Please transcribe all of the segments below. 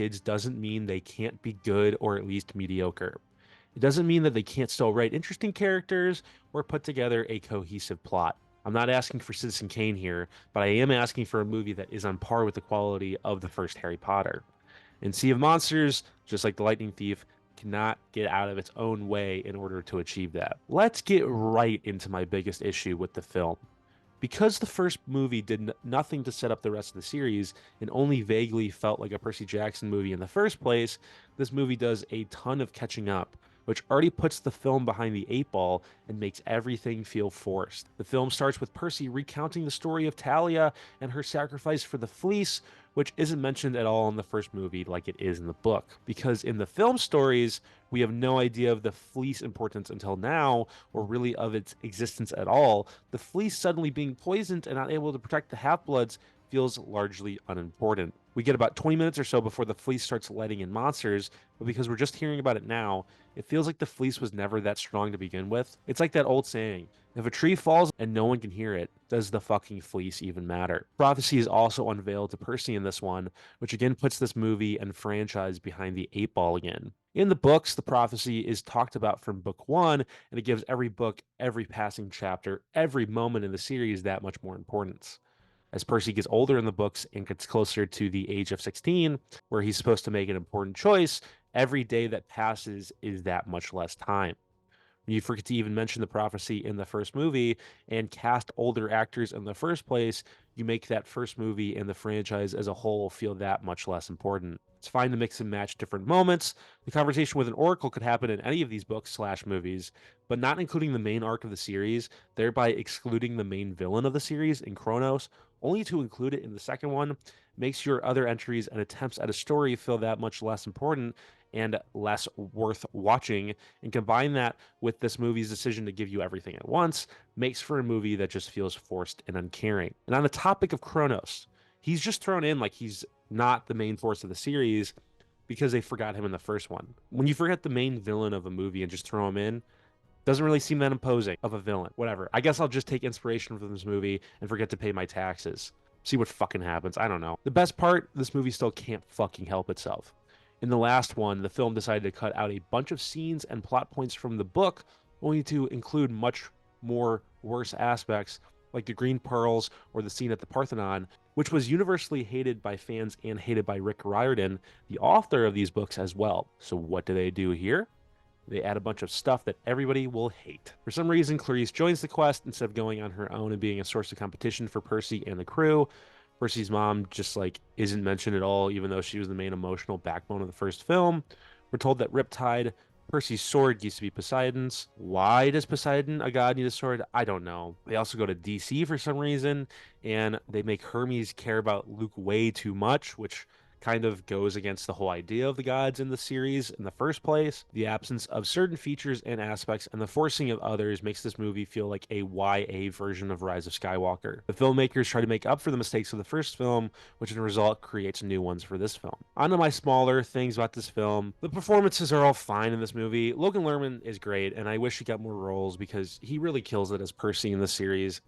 kids doesn't mean they can't be good or at least mediocre. It doesn't mean that they can't still write interesting characters or put together a cohesive plot. I'm not asking for Citizen Kane here, but I am asking for a movie that is on par with the quality of the first Harry Potter. And Sea of Monsters, just like The Lightning Thief, cannot get out of its own way in order to achieve that. Let's get right into my biggest issue with the film. Because the first movie did nothing to set up the rest of the series and only vaguely felt like a Percy Jackson movie in the first place, this movie does a ton of catching up, which already puts the film behind the eight ball and makes everything feel forced. The film starts with Percy recounting the story of Talia and her sacrifice for the fleece, which isn't mentioned at all in the first movie like it is in the book. Because in the film stories, we have no idea of the fleece importance until now, or really of its existence at all. The fleece suddenly being poisoned and not able to protect the half-bloods feels largely unimportant. We get about 20 minutes or so before the fleece starts letting in monsters, but because we're just hearing about it now, it feels like the fleece was never that strong to begin with. It's like that old saying, if a tree falls and no one can hear it, does the fucking fleece even matter? Prophecy is also unveiled to Percy in this one, which again puts this movie and franchise behind the eight ball again. In the books, the prophecy is talked about from book one, and it gives every book, every passing chapter, every moment in the series that much more importance. As Percy gets older in the books and gets closer to the age of 16, where he's supposed to make an important choice, every day that passes is that much less time. When you forget to even mention the prophecy in the first movie and cast older actors in the first place, you make that first movie and the franchise as a whole feel that much less important. It's fine to mix and match different moments. The conversation with an oracle could happen in any of these books/movies, but not including the main arc of the series, thereby excluding the main villain of the series in Kronos, only to include it in the second one, makes your other entries and attempts at a story feel that much less important and less worth watching. And combine that with this movie's decision to give you everything at once, makes for a movie that just feels forced and uncaring. And on the topic of Kronos, he's just thrown in like he's not the main force of the series because they forgot him in the first one. When you forget the main villain of a movie and just throw him in, doesn't really seem that imposing of a villain. Whatever. I guess I'll just take inspiration from this movie and forget to pay my taxes. See what fucking happens. I don't know. The best part, this movie still can't fucking help itself. In the last one, the film decided to cut out a bunch of scenes and plot points from the book, only to include much more worse aspects, like the green pearls or the scene at the Parthenon, which was universally hated by fans and hated by Rick Riordan, the author of these books as well. So what do they do here? They add a bunch of stuff that everybody will hate. For some reason, Clarice joins the quest instead of going on her own and being a source of competition for Percy and the crew. Percy's mom just isn't mentioned at all, even though she was the main emotional backbone of the first film. We're told that Riptide, Percy's sword, used to be Poseidon's. Why does Poseidon, a god, need a sword? I don't know. They also go to DC for some reason, and they make Hermes care about Luke way too much, which kind of goes against the whole idea of the gods in the series in the first place. The absence of certain features and aspects and the forcing of others makes this movie feel like a YA version of Rise of Skywalker. The filmmakers try to make up for the mistakes of the first film, which in a result creates new ones for this film. On to my smaller things about this film. The performances are all fine in this movie. Logan Lerman is great, and I wish he got more roles because he really kills it as Percy in the series.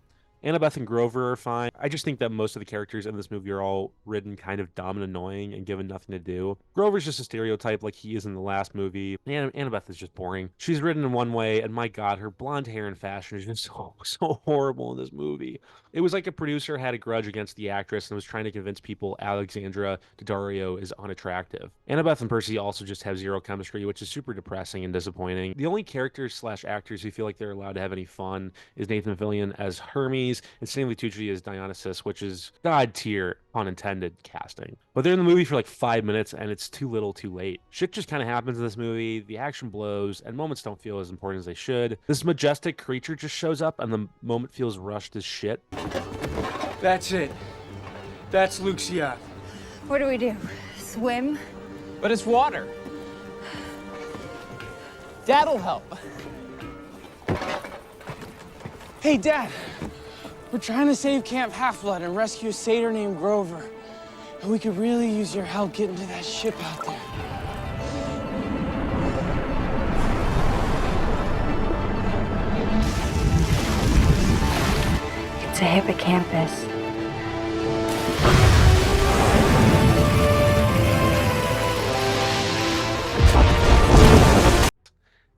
Annabeth and Grover are fine. I just think that most of the characters in this movie are all written kind of dumb and annoying and given nothing to do. Grover's just a stereotype like he is in the last movie. And Annabeth is just boring. She's written in one way, and my god, her blonde hair and fashion is just so horrible in this movie. It was like a producer had a grudge against the actress and was trying to convince people Alexandra Daddario is unattractive. Annabeth and Percy also just have zero chemistry, which is super depressing and disappointing. The only characters/actors who feel like they're allowed to have any fun is Nathan Fillion as Hermes and Stanley Tucci as Dionysus, which is god tier, pun intended, casting. But they're in the movie for like 5 minutes, and it's too little too late. Shit just kind of happens in this movie, the action blows, and moments don't feel as important as they should. This majestic creature just shows up, and the moment feels rushed as shit. That's it. That's Luke's yacht. What do we do? Swim? But it's water. Dad'll help. Hey, Dad. We're trying to save Camp Half-Blood and rescue a satyr named Grover. And we could really use your help getting to that ship out there. It's a hippocampus.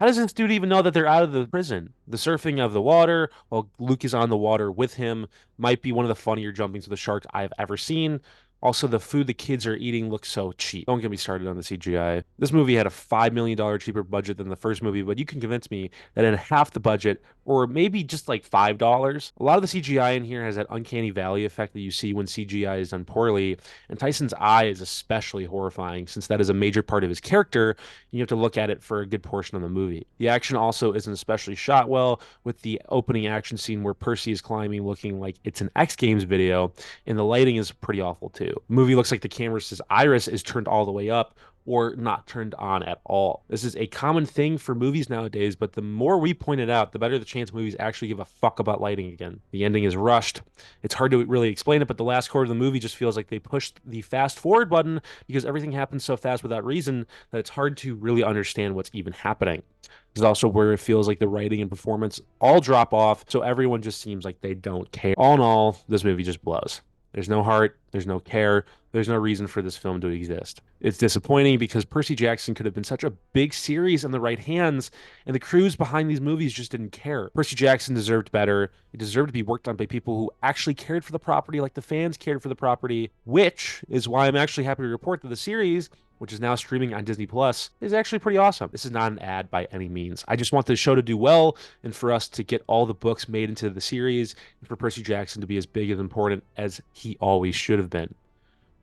How does this dude even know that they're out of the prison? The surfing of the water while Luke is on the water with him might be one of the funnier jumpings of the shark I've ever seen. Also, the food the kids are eating looks so cheap. Don't get me started on the CGI. This movie had a $5 million cheaper budget than the first movie, but you can convince me that in half the budget, or maybe just like $5, a lot of the CGI in here has that uncanny valley effect that you see when CGI is done poorly. And Tyson's eye is especially horrifying since that is a major part of his character. You have to look at it for a good portion of the movie. The action also isn't especially shot well, with the opening action scene where Percy is climbing looking like it's an X Games video, and the lighting is pretty awful too. The movie looks like the camera's iris is turned all the way up or not turned on at all. This is a common thing for movies nowadays, but the more we point it out, the better the chance movies actually give a fuck about lighting again. The ending is rushed. It's hard to really explain it, but the last quarter of the movie just feels like they pushed the fast forward button because everything happens so fast without reason that it's hard to really understand what's even happening. This is also where it feels like the writing and performance all drop off, so everyone just seems like they don't care. All in all, this movie just blows. There's no heart, there's no care, there's no reason for this film to exist. It's disappointing because Percy Jackson could have been such a big series in the right hands, and the crews behind these movies just didn't care. Percy Jackson deserved better. It deserved to be worked on by people who actually cared for the property like the fans cared for the property, which is why I'm actually happy to report that the series, which is now streaming on Disney Plus, is actually pretty awesome. This is not an ad by any means. I just want the show to do well and for us to get all the books made into the series and for Percy Jackson to be as big and important as he always should have been.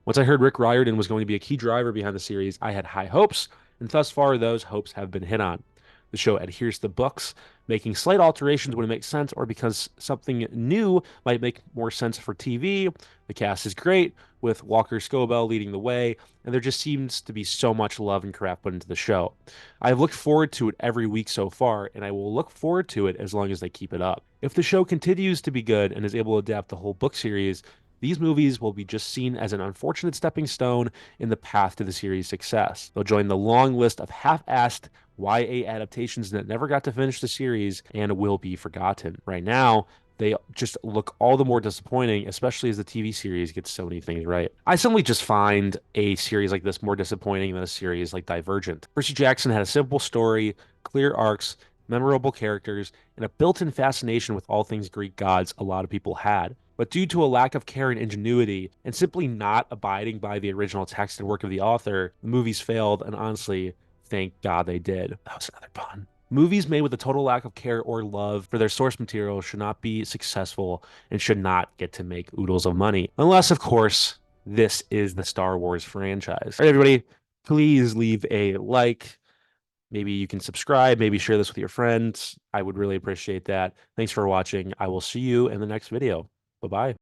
Once I heard Rick Riordan was going to be a key driver behind the series, I had high hopes, and thus far those hopes have been hit on. The show adheres to the books, making slight alterations when it makes sense or because something new might make more sense for TV. The cast is great, with Walker Scobell leading the way, and there just seems to be so much love and craft put into the show. I've looked forward to it every week so far, and I will look forward to it as long as they keep it up. If the show continues to be good and is able to adapt the whole book series, these movies will be just seen as an unfortunate stepping stone in the path to the series' success. They'll join the long list of half-assed YA adaptations that never got to finish the series and will be forgotten. Right now, they just look all the more disappointing, especially as the TV series gets so many things right. I simply just find a series like this more disappointing than a series like Divergent. Percy Jackson had a simple story, clear arcs, memorable characters, and a built-in fascination with all things Greek gods a lot of people had. But due to a lack of care and ingenuity, and simply not abiding by the original text and work of the author, the movies failed, and honestly, thank God they did. That was another pun. Movies made with a total lack of care or love for their source material should not be successful and should not get to make oodles of money. Unless, of course, this is the Star Wars franchise. All right, everybody, please leave a like. Maybe you can subscribe, maybe share this with your friends. I would really appreciate that. Thanks for watching. I will see you in the next video. Bye-bye.